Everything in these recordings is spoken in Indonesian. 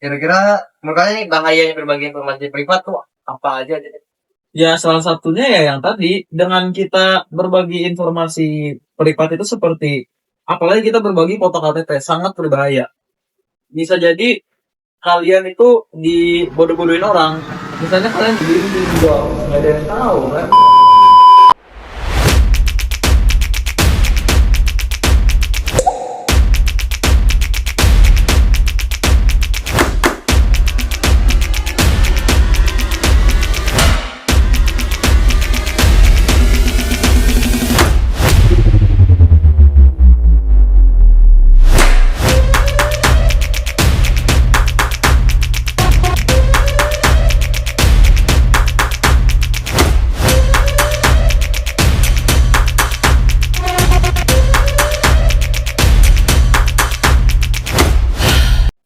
Kira-kira makanya nih bahayanya berbagi informasi privat tuh apa aja gitu? Ya, salah satunya ya yang tadi, dengan kita berbagi informasi privat itu seperti, apalagi kita berbagi foto KTP, sangat berbahaya. Bisa jadi kalian itu dibodoh-bodohin orang. Misalnya kalian beli di jual, nggak ada yang tahu kan?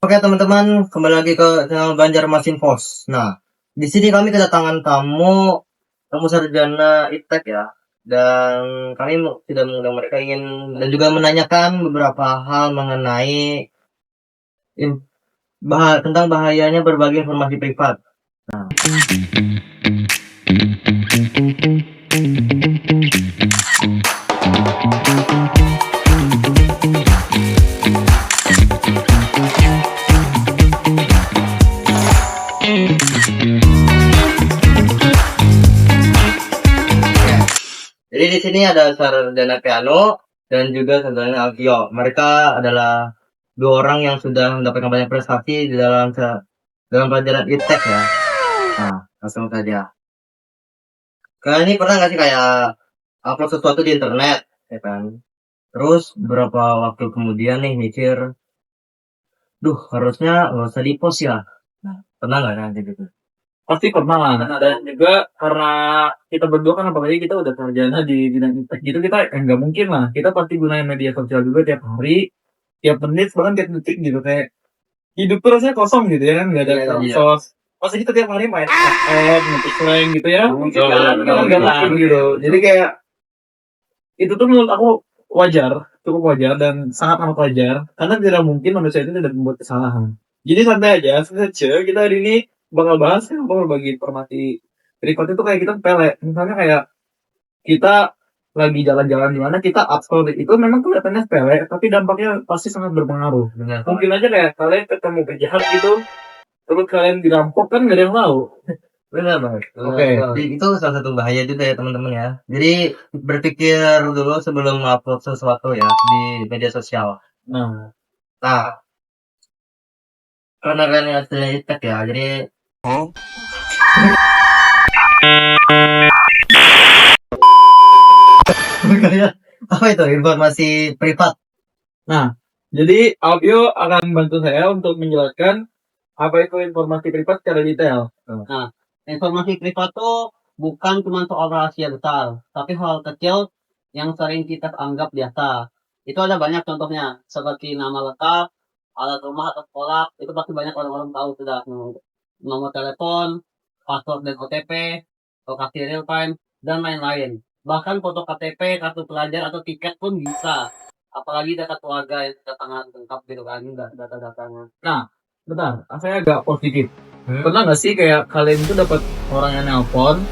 Oke teman-teman, kembali lagi ke channel Banjarmasin Pos. Nah, di sini kami kedatangan kamu sarjana iptek ya, dan kami tidak mengundang mereka ingin dan juga menanyakan beberapa hal mengenai tentang bahayanya berbagi informasi privat. Nah, jadi di sini ada sarjana piano dan juga sarjana Alfio. Mereka adalah dua orang yang sudah mendapatkan banyak prestasi di dalam pelajaran iptek ya. Nah, langsung saja. Kalian ini pernah nggak sih kayak upload sesuatu di internet, ya kan? Terus beberapa waktu kemudian nih mikir, duh harusnya nggak usah di-post ya. Pernah nggak nanti gitu? Pasti pernah lah. Dan juga karena kita berdua kan apalagi kita udah sarjana di bidang iptek gitu, kita nggak mungkin lah. Kita pasti gunain media sosial juga tiap hari, tiap menit, bahkan tiap detik gitu. Kayak hidup tuh rasanya kosong gitu ya kan, nggak ada sos. Pasti kita tiap hari main FM, ngetik slang gitu ya. Nggak tahan gitu. Jadi kayak itu tuh menurut aku wajar, cukup wajar dan sangat amat wajar. Karena tidak mungkin manusia itu tidak membuat kesalahan. Jadi santai aja, santai aja. Kita hari ini bakal bahas kan, bakal bagi informasi privat itu kayak kita sepele. Misalnya kayak kita lagi jalan-jalan di mana kita upload itu memang kelihatannya sepele, tapi dampaknya pasti sangat berpengaruh. Benar. Mungkin aja kayak kalian ketemu penjahat gitu, terus kalian dirampok kan gak ada yang tahu. Benar banget. Oke. Jadi itu salah satu bahaya juga ya teman-teman ya. Jadi berpikir dulu sebelum upload sesuatu ya di media sosial. Nah, Nah, karena kalian yang sudah iptek ya, jadi kalian apa itu informasi privat? Nah, jadi Alvio akan membantu saya untuk menjelaskan apa itu informasi privat secara detail. Nah, informasi privat tuh bukan cuma soal rahasia besar, tapi hal kecil yang sering kita anggap biasa. Itu ada banyak contohnya, seperti nama lengkap, alat rumah atau sekolah, itu pasti banyak orang-orang tahu sudah. Nomor telepon, password dan OTP, lokasi real time, dan lain-lain. Bahkan foto KTP, kartu pelajar, atau tiket pun bisa. Apalagi data keluarga yang sudah sangat lengkap gitu kan, data-datanya. Nah, bentar, saya agak positif. Pernah nggak sih kayak kalian itu dapat orang yang nelpon,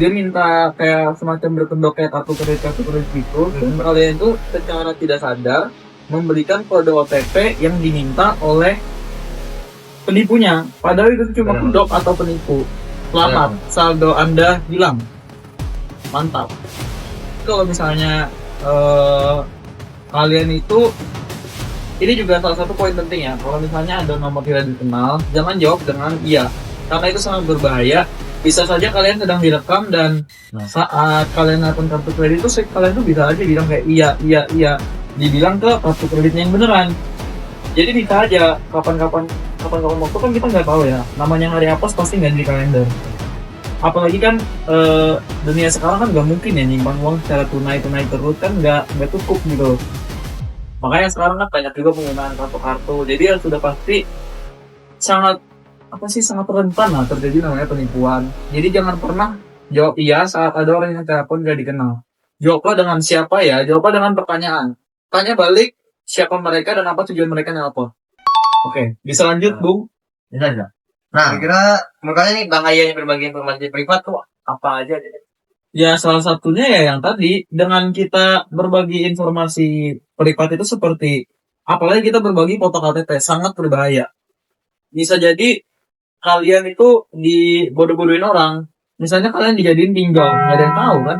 dia minta kayak semacam berkedok kayak kartu kredit gitu, terus kalian itu secara tidak sadar memberikan kode OTP yang diminta oleh penipunya, padahal itu cuma kedok atau penipu. Selamat, saldo Anda hilang. Mantap. Kalau misalnya kalian itu, ini juga salah satu poin penting ya. Kalau misalnya ada nomor tidak dikenal, jangan jawab dengan iya, karena itu sangat berbahaya. Bisa saja kalian sedang direkam dan saat kalian nelfon kartu kredit itu kalian tuh bisa aja bilang kayak iya, dibilang ke kartu kreditnya yang beneran. Jadi bisa aja kapan waktu kan kita nggak tahu ya. Namanya hari apes pasti nggak di kalender. Apalagi kan dunia sekarang kan nggak mungkin ya nyimpan uang secara tunai terus kan nggak cukup gitu. Makanya sekarang kan banyak juga penggunaan kartu-kartu. Jadi ya sudah pasti sangat rentan lah terjadi namanya penipuan. Jadi jangan pernah jawab iya saat ada orang yang telepon gak dikenal. Jawablah dengan siapa ya, jawablah dengan pertanyaan. Tanya balik siapa mereka dan apa tujuan mereka nelpon. Oke, bisa lanjut Bung. Bisa. Nah, kira menurut kalian nih bahayanya berbagi informasi privat tuh apa aja? Ya salah satunya ya yang tadi dengan kita berbagi informasi privat itu seperti apalagi kita berbagi foto KTP sangat berbahaya. Bisa jadi kalian itu dibodoh-bodohin orang. Misalnya kalian dijadiin pinjol, nggak ada yang tahu kan?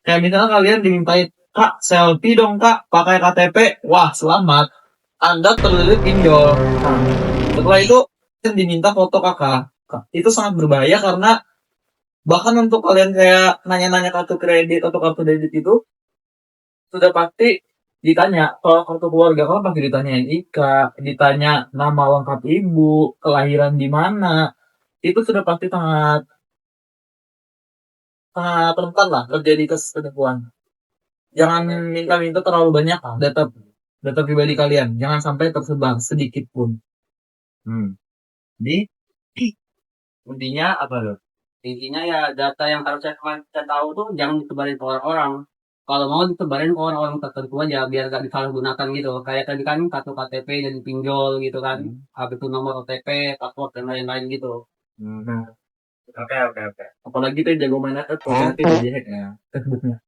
Kayak misalnya kalian dimintain, Kak, selfie dong Kak, pakai KTP. Wah, selamat. Anda terlilit pinjol. Nah, setelah itu kalian diminta foto kakak. Itu sangat berbahaya karena bahkan untuk kalian kayak nanya-nanya kartu kredit atau kartu debit itu sudah pasti ditanya kalau kartu keluarga kamu pasti ditanya NIK, ditanya nama lengkap ibu, kelahiran di mana, itu sudah pasti sangat sangat rentan lah terjadi kasus penipuan. Jangan minta-minta terlalu banyak data data pribadi kalian, jangan sampai tersebar sedikit pun. Jadi intinya apa loh? Intinya ya data yang harusnya kita tahu tuh jangan disebarin ke orang-orang. Kalau mau disebarin ke orang-orang tertentu aja biar gak disalahgunakan gitu. Kayak tadi kan kartu KTP jadi pinjol gitu kan. Habis itu nomor OTP, password dan lain-lain gitu. Nah, Oke. apalagi tuh jago main atas nanti dihack ya Facebooknya.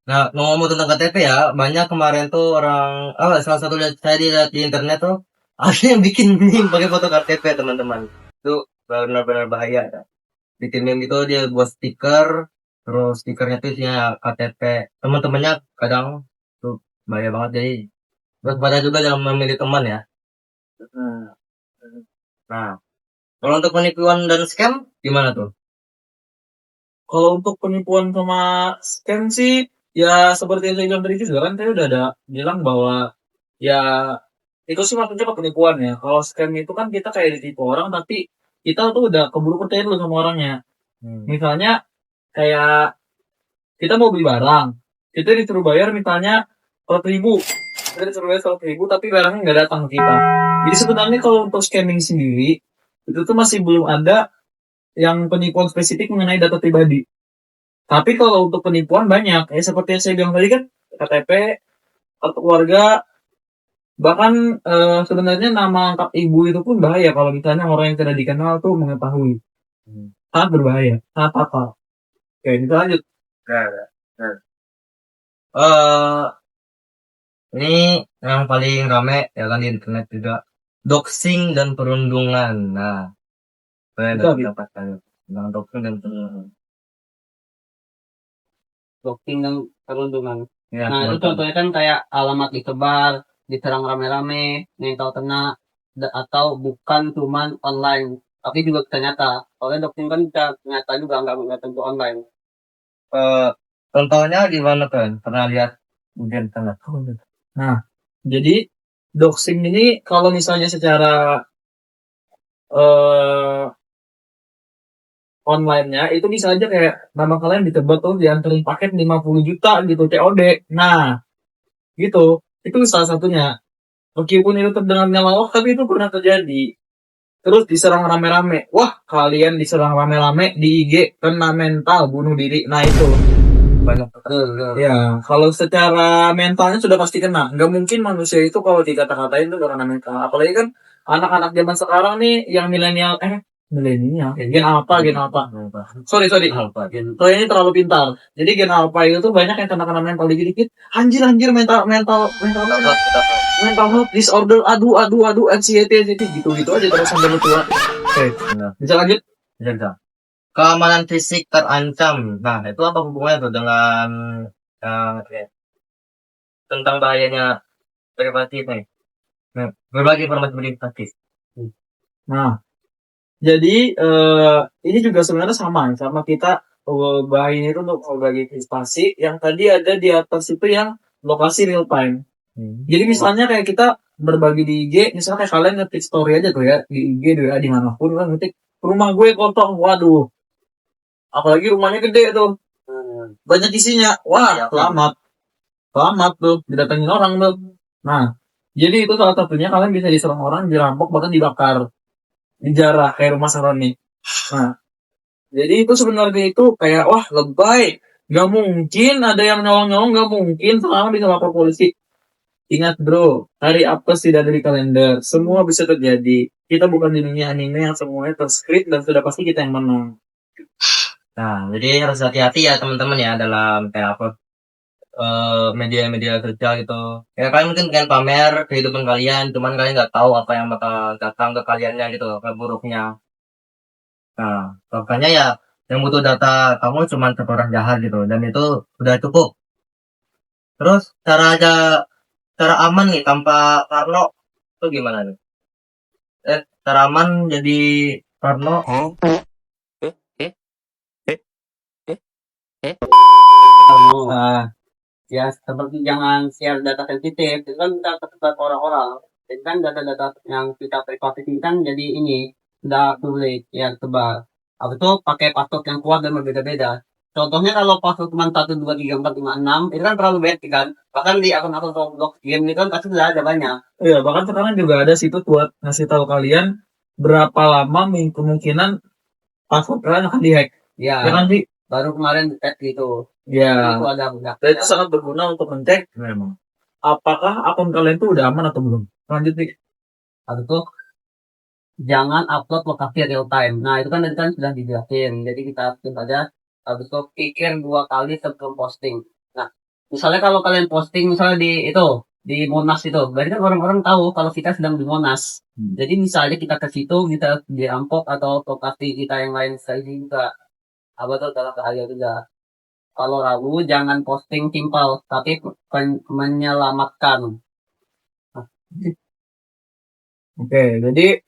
Nah, ngomong tentang KTP ya, banyak kemarin tuh orang, salah satu saya lihat di internet tuh, ada yang bikin meme pakai foto KTP teman-teman. Itu benar-benar bahaya. Ya. Bikin meme itu dia buat stiker, terus stikernya tuh isinya KTP. Teman-temannya kadang tuh bahaya banget jadi waspada juga dalam memilih teman ya. Nah, kalau untuk penipuan dan scam gimana tuh? Kalau untuk penipuan sama scam sih, ya seperti yang saya bilang tadi juga kan saya udah ada bilang bahwa ya itu sih maksudnya ke penipuan ya. Kalau scam itu kan kita kayak ditipu orang tapi kita tuh udah keburu percaya dulu sama orangnya. Misalnya kayak kita mau beli barang, kita disuruh bayar misalnya 100.000, kita disuruh bayar 100.000 tapi barangnya nggak datang ke kita. Jadi sebenarnya kalau untuk scamming sendiri itu tuh masih belum ada yang penipuan spesifik mengenai data pribadi. Tapi kalau untuk penipuan banyak, ya seperti yang saya bilang tadi kan, KTP, kartu keluarga, bahkan sebenarnya nama lengkap ibu itu pun bahaya kalau misalnya orang yang tidak dikenal tuh mengetahui. Sangat berbahaya, sangat fatal. Oke, kita lanjut. Eh, ini yang paling rame ya kan di internet juga, doxing dan perundungan. Nah, saya Itu dapat dapatkan tentang doxing dan perundungan. Blocking dan perundungan. Ya, Nah itu teman-teman. contohnya kan kayak alamat disebar, diserang rame-rame, mental kena, atau bukan cuman online, tapi juga bisa nyata. Soalnya doxing kan bisa nyata juga, nggak tentu online. Contohnya di mana kan? Pernah lihat ujian tengah. Nah, jadi doxing ini kalau misalnya secara eh online-nya itu bisa aja kayak nama kalian ditebak tuh dianterin paket 50 juta gitu COD. Nah, gitu. Itu salah satunya. Meskipun itu terdengar ngelawak tapi itu pernah terjadi. Terus diserang rame-rame. Wah, kalian diserang rame-rame di IG kena mental bunuh diri. Nah, itu Banyak. ya, kalau secara mentalnya sudah pasti kena. Nggak mungkin manusia itu kalau dikata-katain tuh karena mental. Apalagi kan anak-anak zaman sekarang nih yang milenial, gen apa? Sorry. Soalnya ini terlalu pintar. Jadi gen alpha itu tuh banyak yang kena mental dikit-dikit. Anjir, mental health disorder. Aduh, anxiety gitu aja terus sampai lu tua. Oke, bisa lanjut? Bisa. Keamanan fisik terancam. Nah, itu apa hubungannya tuh dengan tentang bahayanya privasi nih? Nah, berbagi informasi privasi. Nah, jadi ini juga sebenarnya sama kita bahain itu untuk berbagi privasi yang tadi ada di atas itu yang lokasi real time. Jadi misalnya kayak kita berbagi di IG, misalnya kayak kalian ngetik story aja tuh ya di IG di WA dimanapun kan ngetik rumah gue kosong, waduh. Apalagi rumahnya gede tuh, banyak isinya, wah selamat tuh didatengin orang tuh. Nah, jadi itu salah satunya kalian bisa diserang orang, dirampok bahkan dibakar, dijarah kayak rumah Saroni. Nah, jadi itu sebenarnya itu kayak wah lebay, nggak mungkin ada yang nyolong, nggak mungkin sekarang bisa lapor polisi. Ingat bro, hari apes tidak ada di kalender. Semua bisa terjadi. Kita bukan di dunia anime yang semuanya terskrip dan sudah pasti kita yang menang. Nah, jadi harus hati-hati ya teman-teman ya dalam kayak apa media-media sosial gitu. Ya kalian mungkin pengen pamer kehidupan kalian, cuman kalian nggak tahu apa yang bakal datang ke kaliannya gitu, ke buruknya. Nah, makanya ya yang butuh data kamu cuma satu orang jahat gitu, dan itu udah cukup. Terus cara aman nih tanpa Parno itu gimana nih? Cara aman jadi Parno. Kamu Ah, ya seperti jangan share data sensitif, itu kan data tentang orang-orang. Jadi kan data-data yang kita privasi ini kan jadi ini udah publik ya tebal. Apa itu pakai password yang kuat dan berbeda-beda. Contohnya kalau password cuma 1 2 3 4 5 6 itu kan terlalu banyak kan. Bahkan di akun-akun Roblox game itu kan pasti sudah ada banyak. iya, bahkan sekarang juga ada situs buat ngasih tahu kalian berapa lama kemungkinan password kalian akan dihack. Ya, Ya kan sih? baru kemarin tes gitu. Ya, Itu ada udah. dan itu sangat berguna untuk mencek memang apakah akun kalian itu udah aman atau belum. Lanjut nih. Habis itu jangan upload lokasi real time. Nah, itu kan tadi kan sudah dijelasin. Jadi kita aktif aja. Habis itu pikir 2 kali sebelum posting. Nah, misalnya kalau kalian posting misalnya di itu di Monas itu, berarti kan orang-orang tahu kalau kita sedang di Monas. Jadi misalnya kita ke situ, kita dirampok atau lokasi kita yang lain sekali juga. Apa tuh dalam bahaya juga. Kalau ragu jangan posting simpel, tapi menyelamatkan. Nah, Oke, jadi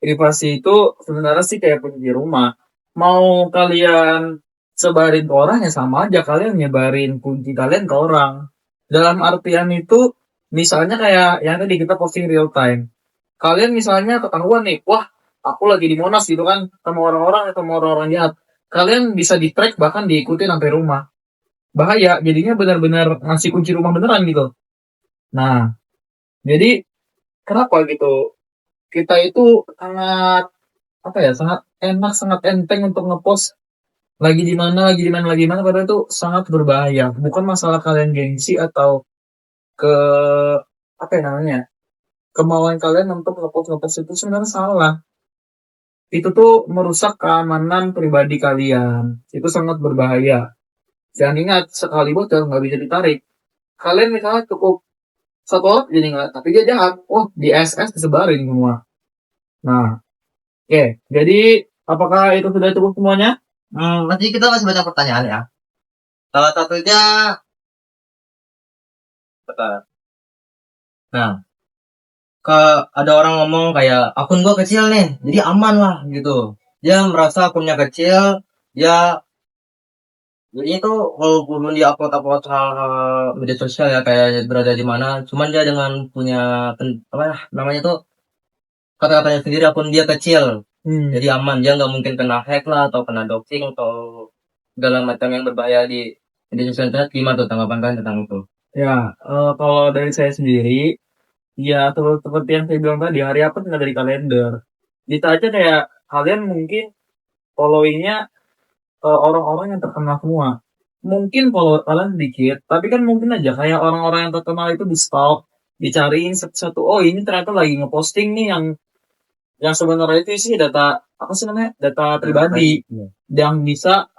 privasi itu sebenarnya sih kayak kunci rumah. Mau kalian sebarin ke orang ya sama aja kalian nyebarin kunci kalian ke orang. Dalam artian itu misalnya kayak yang tadi kita posting real time. Kalian misalnya ketahuan nih, wah aku lagi di Monas gitu kan sama orang-orang atau sama orang-orang jahat. Kalian bisa di track bahkan diikuti sampai rumah. Bahaya, jadinya benar-benar ngasih kunci rumah beneran gitu. Nah, jadi kenapa gitu? Kita itu sangat apa ya, sangat enak, sangat enteng untuk ngepost lagi di mana, padahal itu sangat berbahaya. Bukan masalah kalian gengsi atau ke apa ya namanya, kemauan kalian untuk ngepost ngepost itu sebenarnya salah. Itu tuh merusak keamanan pribadi kalian. Itu sangat berbahaya. Jangan ingat sekali bocor nggak bisa ditarik. Kalian misalnya cukup satu orang jadi nggak, tapi dia jahat. Wah di SS disebarin semua. Nah, oke. Jadi apakah itu sudah cukup semuanya? Nanti kita masih banyak pertanyaan ya. Salah satunya, bentar. Nah, ada orang ngomong kayak akun gua kecil nih, jadi aman lah gitu. Dia merasa akunnya kecil, dia jadi itu walaupun dia upload hal media sosial ya kayak berada di mana, cuman dia dengan punya apa ya, namanya tuh kata-katanya sendiri akun dia kecil, jadi aman. Dia nggak mungkin kena hack lah atau kena doxing atau segala macam yang berbahaya di media sosial internet. Gimana tuh tanggapan kalian tentang itu? Ya, kalau dari saya sendiri, ya seperti yang saya bilang tadi, hari apa nggak dari kalender. Kita aja kayak kalian mungkin followingnya orang-orang yang terkenal semua. Mungkin follower kalian sedikit, tapi kan mungkin aja kayak orang-orang yang terkenal itu di stalk, dicariin satu-satu. Oh ini ternyata lagi ngeposting nih yang sebenarnya itu sih data apa sih namanya, data pribadi yang bisa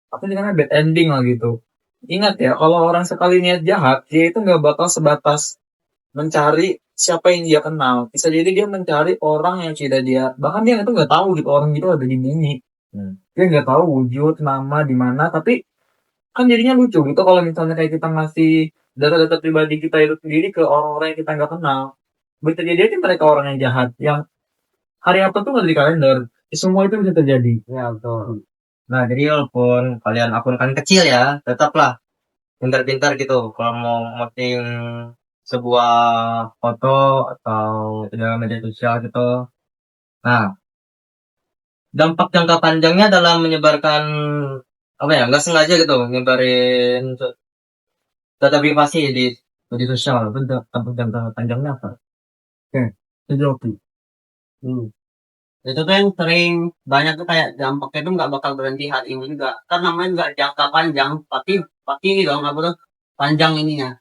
apa sih namanya, bad ending lah gitu. Ingat ya, kalau orang sekali niat jahat, dia itu nggak bakal sebatas mencari siapa yang dia kenal. Bisa jadi dia mencari orang yang tidak dia, bahkan dia itu nggak tahu gitu orang itu ada di sini. Dia nggak tahu wujud, nama, di mana, tapi kan jadinya lucu gitu kalau misalnya kayak kita ngasih data-data pribadi kita itu sendiri ke orang-orang yang kita nggak kenal. Bisa jadi aja mereka orang yang jahat, yang hari apa tuh nggak di kalender. Semua itu bisa terjadi. ya betul. Nah, jadi walaupun kalian akun kalian kecil ya, tetaplah pintar-pintar gitu kalau mau posting sebuah foto atau dalam media sosial gitu. Nah, dampak jangka panjangnya dalam menyebarkan apa ya, nggak sengaja gitu nyebarin data privasi di media sosial. Itu dampak jangka panjangnya apa? Oke, sejauh itu. Hmm. Itu tuh yang sering banyak tuh kayak dampaknya tuh nggak bakal berhenti hari ini juga. Kan namanya nggak jangka panjang, pasti pasti dong apa tuh panjang ininya.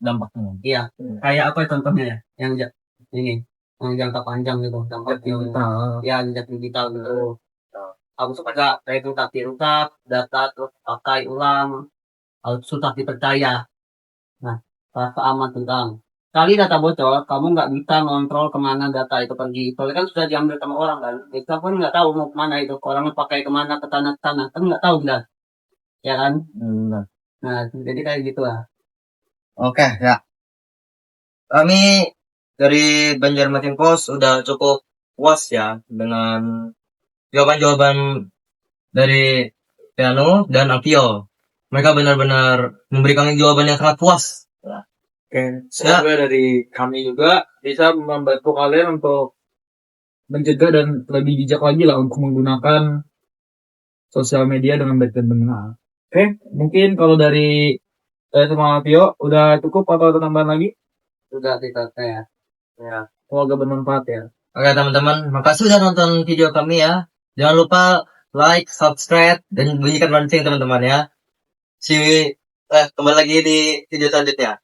dampaknya. Iya, kayak apa contohnya ya? Ini, yang jangka panjang gitu, dampak ya jejak digital gitu. Aku suka gak kayak itu tak diungkap, data terus pakai ulang, harus susah dipercaya. Nah, rasa aman tentang kali data bocor, kamu nggak bisa ngontrol kemana data itu pergi. Soalnya kan sudah diambil sama orang kan. Kita pun nggak tahu mau kemana itu. Orangnya pakai kemana ke tanah tanah kan nggak tahu kita, ya kan? Benar. Nah, jadi kayak gitu lah. Oke, ya. Kami dari Banjarmasin Post udah cukup puas ya dengan jawaban-jawaban dari Piano dan Apio. Mereka benar-benar memberi kami jawaban yang sangat puas. Oke, semoga dari kami juga bisa membantu kalian untuk mencegah dan lebih bijak lagi lah untuk menggunakan sosial media dengan baik dan benar. Oke, mungkin kalau dari sama Tio udah cukup atau ada tambahan lagi? Sudah kita ya. Ya, semoga bermanfaat ya. Oke teman-teman, makasih sudah nonton video kami ya. Jangan lupa like, subscribe, dan bunyikan lonceng teman-teman ya. Kembali lagi di video selanjutnya.